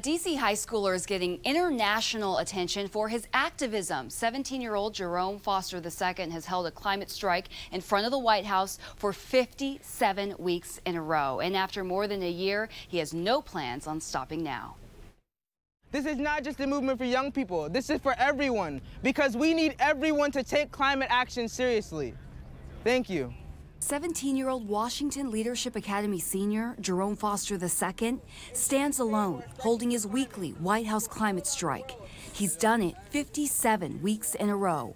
DC high schooler is getting international attention for his activism. 17-year-old Jerome Foster II has held a climate strike in front of the White House for 57 weeks in a row. And after more than a year, he has no plans on stopping now. This is not just a movement for young people. This is for everyone, because we need everyone to take climate action seriously. Thank you. 17-year-old Washington Leadership Academy senior Jerome Foster II stands alone, holding his weekly White House climate strike. He's done it 57 weeks in a row.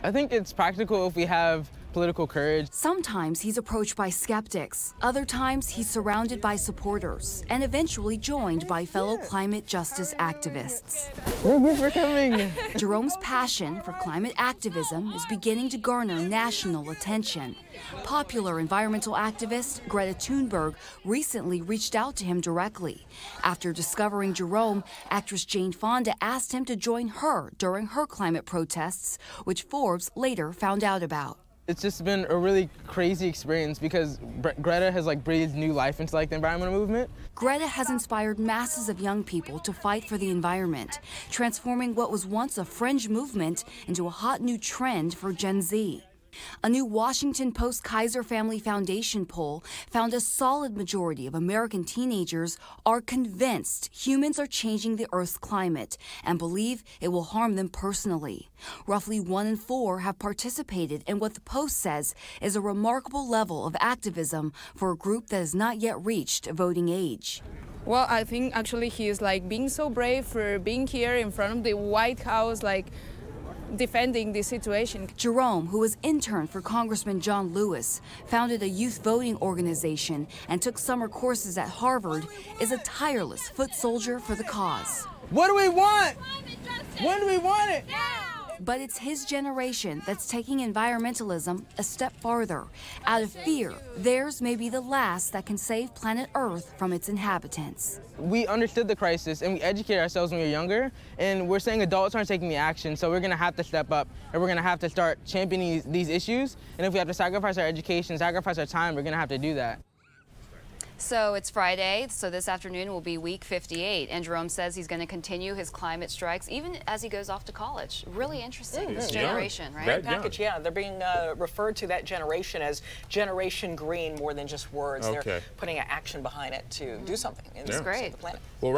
I think it's practical if we have political courage. Sometimes he's approached by skeptics. Other times he's surrounded by supporters and eventually joined by fellow climate justice activists. Thank you for coming. Jerome's passion for climate activism is beginning to garner national attention. Popular environmental activist Greta Thunberg recently reached out to him directly. After discovering Jerome, actress Jane Fonda asked him to join her during her climate protests, which Forbes later found out about. It's just been a really crazy experience because Greta has breathed new life into the environmental movement. Greta has inspired masses of young people to fight for the environment, transforming what was once a fringe movement into a hot new trend for Gen Z. A new Washington Post Kaiser Family Foundation poll found a solid majority of American teenagers are convinced humans are changing the Earth's climate and believe it will harm them personally. Roughly 1 in 4 have participated in what the Post says is a remarkable level of activism for a group that has not yet reached voting age. Well, I think actually he is being so brave for being here in front of the White House, defending the situation. Jerome, who was intern for Congressman John Lewis, founded a youth voting organization and took summer courses at Harvard, is a tireless foot soldier for the cause. What do we want? When do we want it? But it's his generation that's taking environmentalism a step farther. Out of fear, theirs may be the last that can save planet Earth from its inhabitants. We understood the crisis and we educated ourselves when we were younger, and we're saying adults aren't taking the action, so we're going to have to step up and we're going to have to start championing these issues. And if we have to sacrifice our education, sacrifice our time, we're going to have to do that. So it's Friday, so this afternoon will be week 58, and Jerome says he's going to continue his climate strikes even as he goes off to college. Really interesting, this generation, right? That package, yeah. They're being referred to that generation as Generation Green more than just words. Okay. They're putting action behind it to do something in the planet. Well,